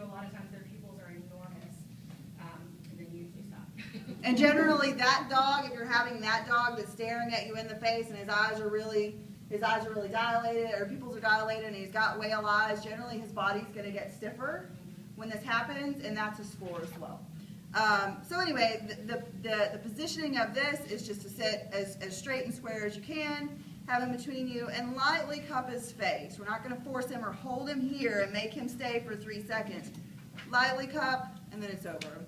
a lot of times their pupils are enormous, and then you usually stop. And generally that dog, if you're having that dog that's staring at you in the face and his eyes are really dilated, or pupils are dilated, and he's got whale eyes, generally his body's going to get stiffer when this happens, and that's a score as well. So anyway, the positioning of this is just to sit as straight and square as you can, have him between you, and lightly cup his face. We're not going to force him or hold him here and make him stay for 3 seconds. Lightly cup, and then it's over.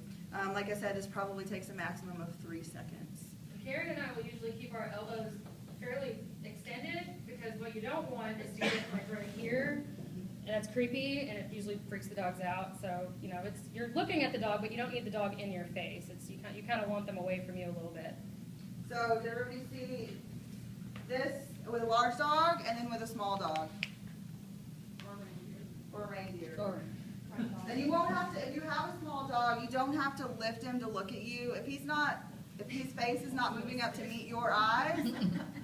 Like I said, this probably takes a maximum of 3 seconds. Karen and I will usually keep our elbows fairly extended, because what you don't want is to get like right here, and that's creepy, and it usually freaks the dogs out. So, you know, you're looking at the dog, but you don't need the dog in your face. You kind of want them away from you a little bit. So, did everybody see this with a large dog and then with a small dog? Or reindeer. And you won't have to, if you have a small dog, you don't have to lift him to look at you. If his face is not moving up to meet your eyes,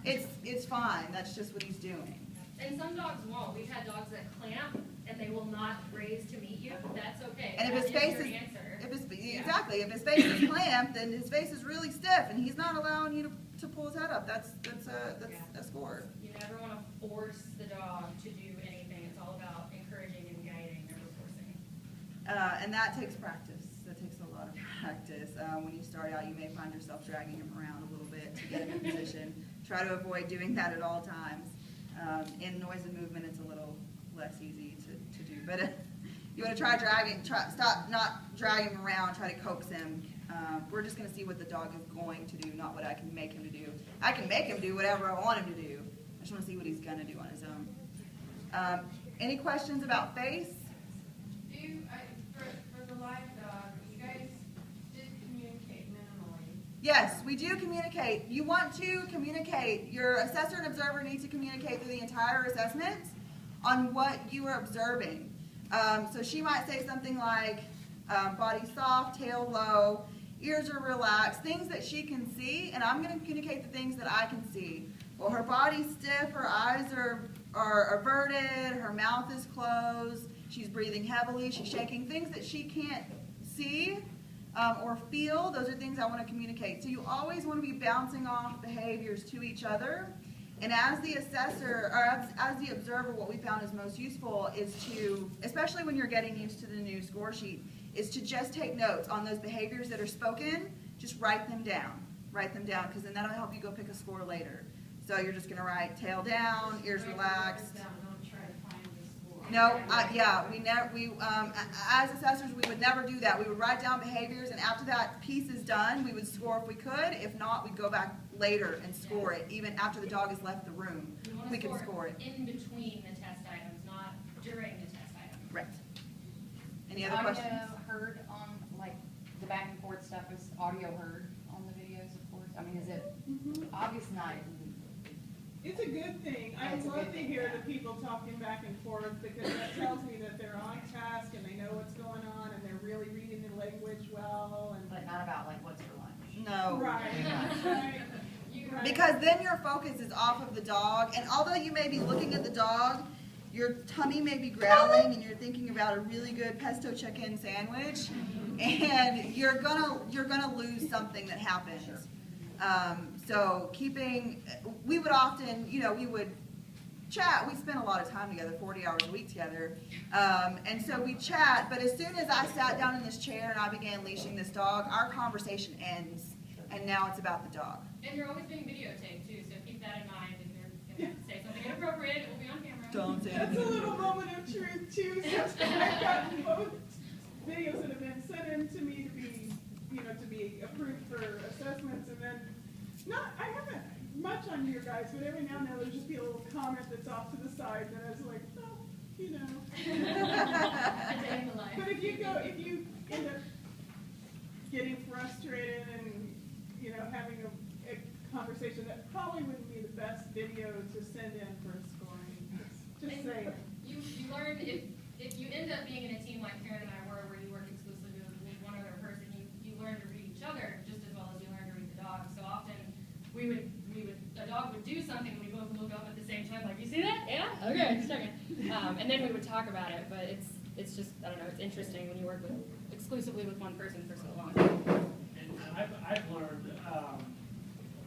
it's fine. That's just what he's doing. And some dogs won't. We've had dogs that clamp and they will not raise to meet you. That's okay. And if his face is exactly, if his face is clamped, then his face is really stiff, and he's not allowing you to pull his head up. That's a score. You never want to force the dog to do anything. It's all about encouraging and guiding, never forcing. And that takes practice. That takes a lot of practice. When you start out, you may find yourself dragging him around a little bit to get him in position. Try to avoid doing that at all times. In noise and movement, it's a little less easy to do. But you want to stop not dragging him around, try to coax him. We're just going to see what the dog is going to do, not what I can make him to do. I can make him do whatever I want him to do. I just want to see what he's going to do on his own. Any questions about face? For the live dog, you guys did communicate minimally. Yes, we do communicate. You want to communicate. Your assessor and observer need to communicate through the entire assessment on what you are observing. So she might say something like body soft, tail low, ears are relaxed, things that she can see, and I'm going to communicate the things that I can see. Well, her body's stiff, her eyes are averted, her mouth is closed, she's breathing heavily, she's shaking, things that she can't see or feel. Those are things I want to communicate. So you always want to be bouncing off behaviors to each other. And as the assessor, or as the observer, what we found is most useful is to, especially when you're getting used to the new score sheet, is to just take notes on those behaviors that are spoken. Just write them down. Write them down, because then that'll help you go pick a score later. So you're just going to write tail down, ears relaxed. No, as assessors, we would never do that. We would write down behaviors, and after that piece is done, we would score if we could. If not, we'd go back later and score it, even after the dog has left the room. We can score it in between the test items, not during the test items. Right. Any other questions? Audio heard on, like, the back and forth stuff is audio heard on the videos, of course? I mean, is it obvious not? It's a good thing. I love to hear the people talking back and forth, because that tells me that they're on task and they know what's going on and they're really reading the language well. But not about, like, what's for lunch. No. Right. Because then your focus is off of the dog, and although you may be looking at the dog, your tummy may be growling and you're thinking about a really good pesto chicken sandwich, and you're gonna lose something that happens. So we would often, we would chat. We spent a lot of time together, 40 hours a week together. And so we chat, but as soon as I sat down in this chair and I began leashing this dog, our conversation ends, and now it's about the dog. And you're always being videotaped too, so keep that in mind. If you're going to say something inappropriate, it will be on camera. Don't say That's a little moment of truth too. Since I've gotten both videos that have been sent in to me to be approved for assessments, and then I haven't much on your guys, but every now and then there'll just be a little comment that's off to the side that I was like, But if you end up getting frustrated and having a conversation, that probably wouldn't be the best video to send in for scoring. Just saying. You learn if you end up being in a team like Karen and I were, where you work exclusively with one other person, you learn to read each other just as well as you learn to read the dog. So often a dog would do something and we both look up at the same time, like, you see that? Yeah? Okay, just checking. And then we would talk about it, but it's it's just, I don't know, it's interesting when you work exclusively with one person for so long. And I've learned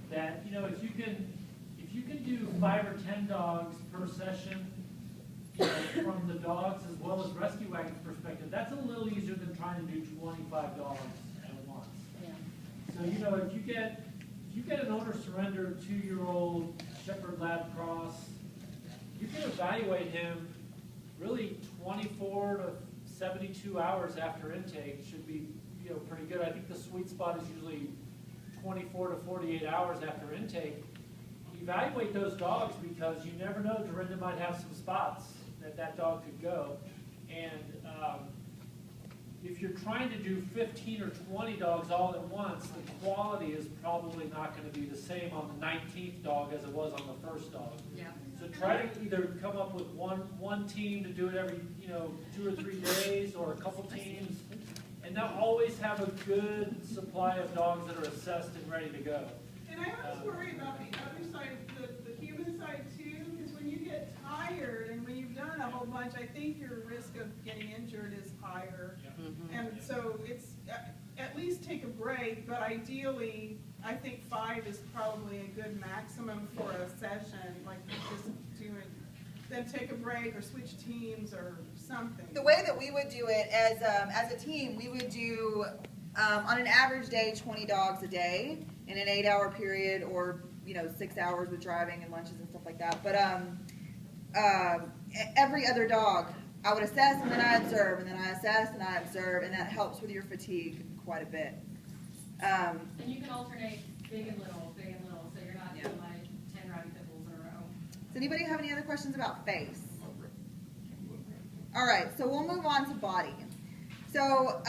that, you know, if you can do 5 or 10 dogs per session, you know, from the dogs as well as rescue wagon's perspective, that's a little easier than trying to do 25 dogs at once. Yeah. So, you know, if you get an owner surrender 2-year-old Shepherd Lab Cross, you can evaluate him really 24 to 72 hours after intake should be, you know, pretty good. I think the sweet spot is usually 24 to 48 hours after intake. Evaluate those dogs because you never know, Dorinda might have some spots that dog could go. And if you're trying to do 15 or 20 dogs all at once, the quality is probably not going to be the same on the 19th dog as it was on the first dog. Yeah. So try to either come up with one team to do it every, you know, 2 or 3 days, or a couple teams, and they'll always have a good supply of dogs that are assessed and ready to go. And I always worry about the other side, the human side too, because when you get tired and when you've done a whole bunch, I think your risk of getting injured is higher. And so it's, at least take a break, but ideally, I think 5 is probably a good maximum for a session, like just doing, then take a break or switch teams or something. The way that we would do it as a team, we would do, on an average day, 20 dogs a day in an 8-hour period, or, you know, 6 hours with driving and lunches and stuff like that. But every other dog, I would assess and then I observe, and then I assess and I observe, and that helps with your fatigue quite a bit. And you can alternate big and little, so you're not doing like 10 rowdy pit bulls in a row. Does anybody have any other questions about face? All right, so we'll move on to body. So